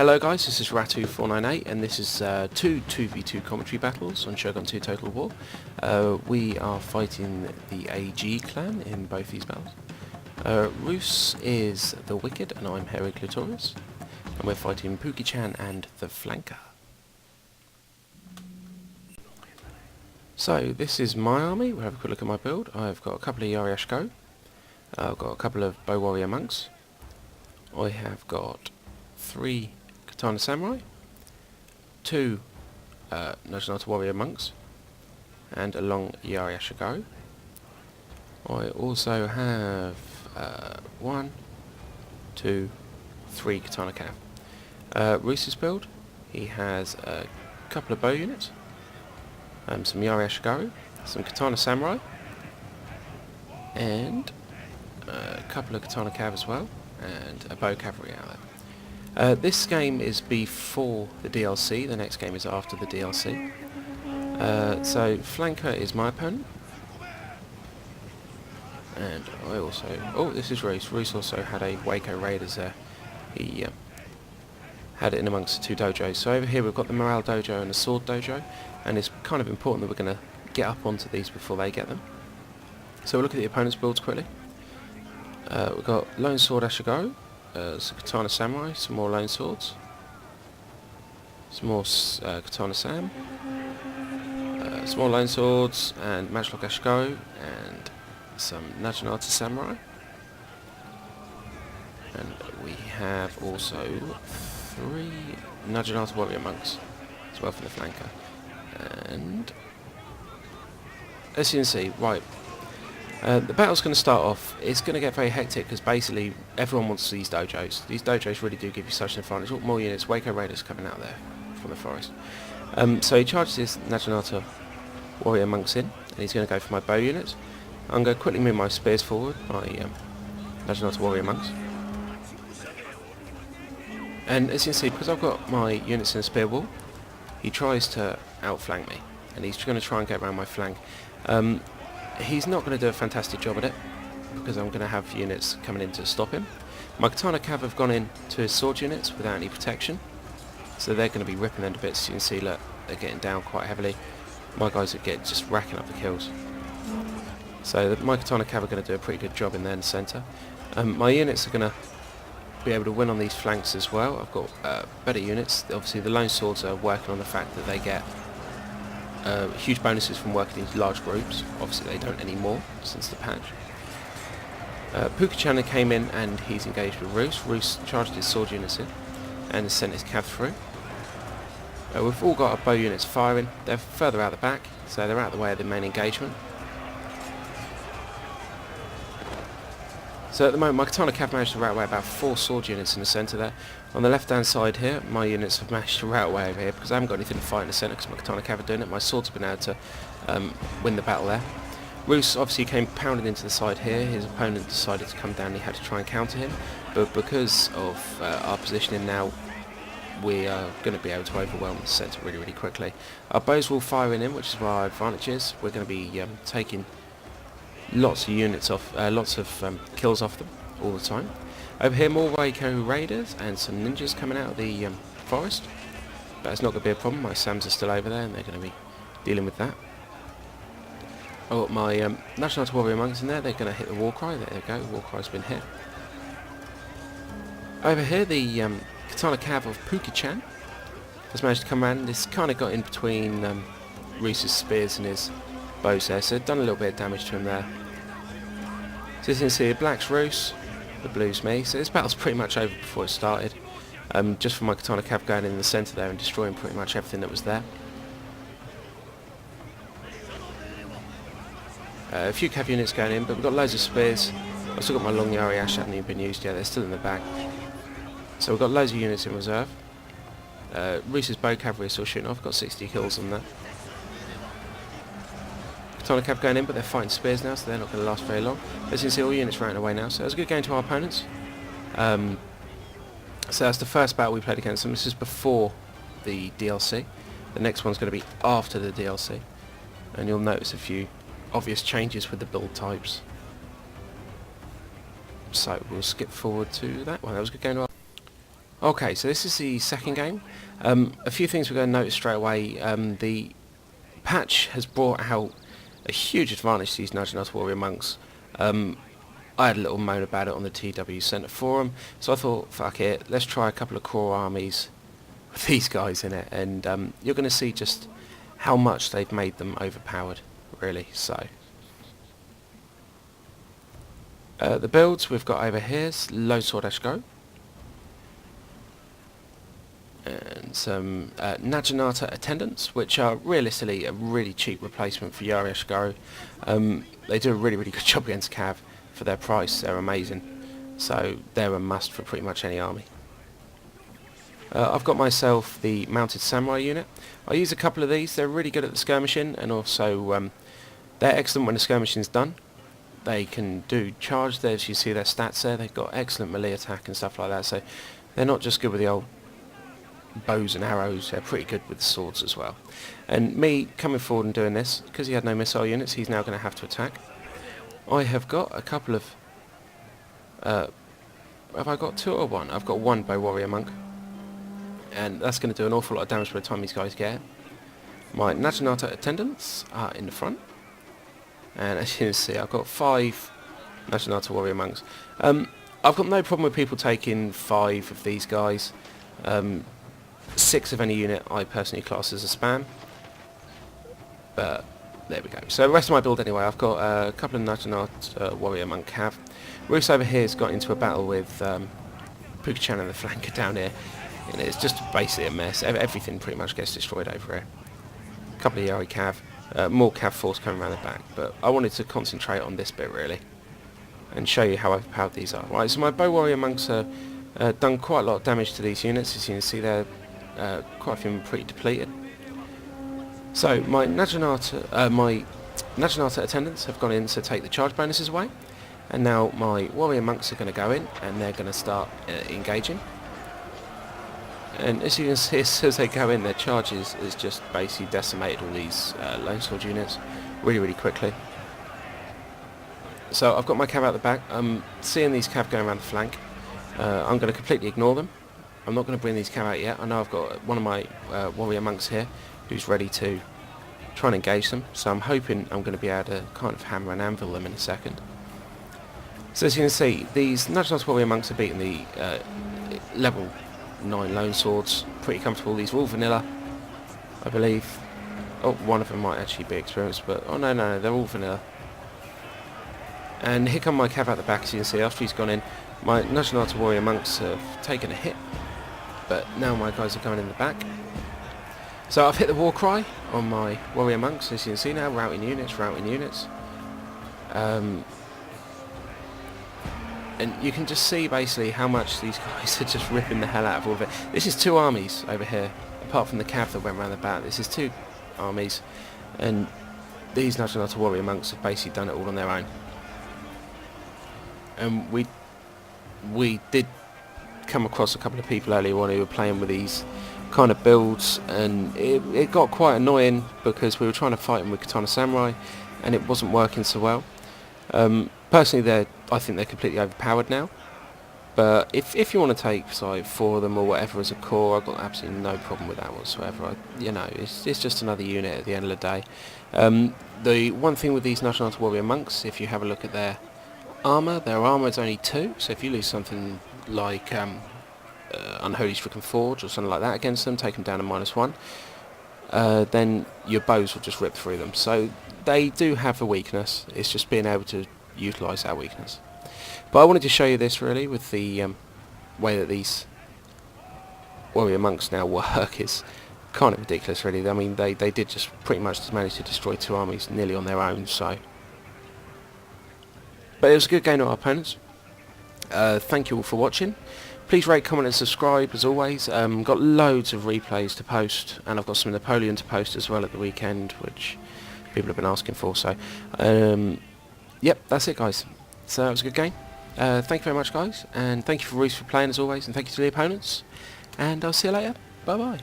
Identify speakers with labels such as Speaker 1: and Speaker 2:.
Speaker 1: Hello guys, this is RAT RUSE 498 and this is two 2v2 commentary battles on ShogunTotal War. We are fighting the AG clan in both these battles. Rus is the Wicked and I'm Harry Clitoris, and we're fighting Pookie-chan and the Flanker. So this is my army. We'll have a quick look at my build. I've got a couple of Yariashko, I've got a couple of Bow Warrior Monks, I have got 3 Katana Samurai, 2 ShogunTotal Warrior Monks, and a long Yariashko. I also have 1, 2, 3 Katana Cav. Ruse's build, he has a couple of bow units, some Yariashko, some Katana Samurai, and a couple of Katana Cav as well, and a bow cavalry out there. This game is before the DLC, the next game is after the DLC. So Flanker is my opponent, and I also, this is Ruse. Ruse also had a Waco Raiders there. He had it in amongst the 2 dojos. So over here we've got the Morale Dojo and the Sword Dojo, and it's kind of important that we're going to get up onto these before they get them. So we'll look at the opponent's builds quickly. We've got Lone Sword Ashigo, some Katana Samurai, some more Lone Swords, some more Katana Sam, some more Lone Swords and Matchlock Ashigo, and some Naginata Samurai. And we have also 3 Naginata Warrior Monks as well from the Flanker. And as you can see, right, the battle's going to start off. It's going to get very hectic because basically everyone wants these dojos. These dojos really do give you such an advantage. More units, Waco Raiders coming out there from the forest. So he charges his Naginata Warrior Monks in, and he's going to go for my bow units. I'm going to quickly move my spears forward, my Naginata Warrior Monks. And as you can see, because I've got my units in a spear wall, he tries to outflank me, and he's going to try and get around my flank. He's not going to do a fantastic job at it, because I'm going to have units coming in to stop him. My Katana Cav have gone in to his sword units without any protection, so they're going to be ripping them to bits. You can see, look, they're getting down quite heavily. My guys are just racking up the kills. So my Katana Cav are going to do a pretty good job in there in the centre. My units are going to be able to win on these flanks as well. I've got better units. Obviously the Lone Swords are working on the fact that they get huge bonuses from working in large groups. Obviously they don't anymore since the patch. Pookie-chan came in and he's engaged with Ruse. Ruse charged his sword units in and has sent his cav through. We've all got our bow units firing. They're further out the back, so they're out of the way of the main engagement. So at the moment my Katana Cav managed to rout away about 4 sword units in the centre there. On the left hand side here, my units have managed to rout away over here because I haven't got anything to fight in the centre because my Katana Cav are doing it. My swords have been able to win the battle there. Ruse obviously came pounding into the side here. His opponent decided to come down and he had to try and counter him. But because of our positioning now, we are going to be able to overwhelm the centre really, really quickly. Our bows will fire in, which is where our advantage is. We're going to be taking lots of units off, lots of kills off them all the time. Over here more Waco Raiders and some ninjas coming out of the forest, but it's not going to be a problem. My Sams are still over there and they're going to be dealing with that. I've got my ShogunTotal Warrior Monks in there. They're going to hit the war cry. There they go, war cry's been hit. Over here the Katana Cav of Pookie-chan has managed to come around. This kind of got in between Ruse's spears and his bows there, so done a little bit of damage to him there. So as you can see, the black's Ruse, the blue's me, so this battle's pretty much over before it started. Just for my Katana Cav going in the centre there and destroying pretty much everything that was there. A few Cav units going in, but we've got loads of spears. I've still got my long Yari Ash, haven't even been used yet, they're still in the back. So we've got loads of units in reserve. Ruse's bow cavalry is still shooting off, got 60 kills on that. Katana Cav going in, but they're fighting spears now, so they're not going to last very long. As you can see, all units ran away now, so it was a good game to our opponents. So that's the first battle we played against them. This is before the DLC. The next one's going to be after the DLC. And you'll notice a few obvious changes with the build types. So we'll skip forward to that one. That was a good game to our Okay, so this is the second game. A few things we're going to notice straight away. The patch has brought out a huge advantage to these ShogunTotal Warrior monks. I had a little moan about it on the TW Centre forum, so I thought, fuck it, let's try a couple of core armies with these guys in it, and you're going to see just how much they've made them overpowered, really. So the builds we've got over here is Longsword Go, and some Naginata attendants, which are realistically a really cheap replacement for Yari Ashgaru. They do a really good job against Cav. For their price, they're amazing, so they're a must for pretty much any army. I've got myself the mounted samurai unit. I use a couple of these. They're really good at the skirmishing, and also they're excellent when the skirmishing's done. They can do charge there, as you see their stats there. They've got excellent melee attack and stuff like that, so they're not just good with the old bows and arrows, they're pretty good with swords as well. And me coming forward and doing this, because he had no missile units, he's now going to have to attack. I have got a couple of... have I got two or one? I've got one bow warrior monk. And that's going to do an awful lot of damage by the time these guys get it. My Naginata attendants are in the front. And as you can see, I've got 5 Naginata warrior monks. I've got no problem with people taking 5 of these guys. 6 of any unit I personally class as a spam. But... there we go. So the rest of my build anyway, I've got a couple of Naginata warrior monk cav. Ruse over here has got into a battle with Puka-chan and the flanker down here. And it's just basically a mess. Everything pretty much gets destroyed over here. A couple of Yari cav, more cav force coming around the back. But I wanted to concentrate on this bit really, and show you how overpowered these are. Right, so my bow warrior monks have done quite a lot of damage to these units. As you can see, they're quite a few pretty depleted. So my Naginata attendants have gone in to take the charge bonuses away, and now my warrior monks are going to go in and they're going to start engaging. And as you can see, as soon as they go in, their charges is just basically decimated all these longsword units really quickly. So I've got my cav out the back. I'm seeing these cav going around the flank. I'm going to completely ignore them. I'm not going to bring these cav out yet. I know I've got one of my warrior monks here who's ready to try and engage them, so I'm hoping I'm going to be able to kind of hammer and anvil them in a second. So as you can see, these Naginata warrior monks are beating the level 9 lone swords pretty comfortable. These are all vanilla, I believe. Oh, one of them might actually be experienced, but oh no, they're all vanilla. And here come my cav out the back. As you can see, after he's gone in, my Naginata warrior monks have taken a hit, but now my guys are going in the back. So I've hit the war cry on my warrior monks, as you can see now, routing units. And you can just see basically how much these guys are just ripping the hell out of all of it. This is 2 armies over here, apart from the cav that went around the back. This is 2 armies, and these Naginata warrior monks have basically done it all on their own. And we did come across a couple of people earlier on who were playing with these kind of builds, and it got quite annoying because we were trying to fight them with Katana Samurai and it wasn't working so well. Personally, I think they're completely overpowered now, but if you want to take say 4 of them or whatever as a core, I've got absolutely no problem with that whatsoever. It's just another unit at the end of the day. The one thing with these Naginata warrior monks, if you have a look at their armour is only 2, so if you lose something like Unholy Stricken Forge or something like that against them, take them down to -1, then your bows will just rip through them. So they do have a weakness, it's just being able to utilise that weakness. But I wanted to show you this really, with the way that these warrior monks now work is kind of ridiculous really. I mean, they did just pretty much manage to destroy 2 armies nearly on their own, so... But it was a good game to our opponents. Thank you all for watching. Please rate, comment and subscribe as always. Got loads of replays to post, and I've got some Napoleon to post as well at the weekend, which people have been asking for. So yep, that's it guys. So it was a good game. Thank you very much guys, and thank you for Ruse for playing as always, and thank you to the opponents, and I'll see you later. Bye bye.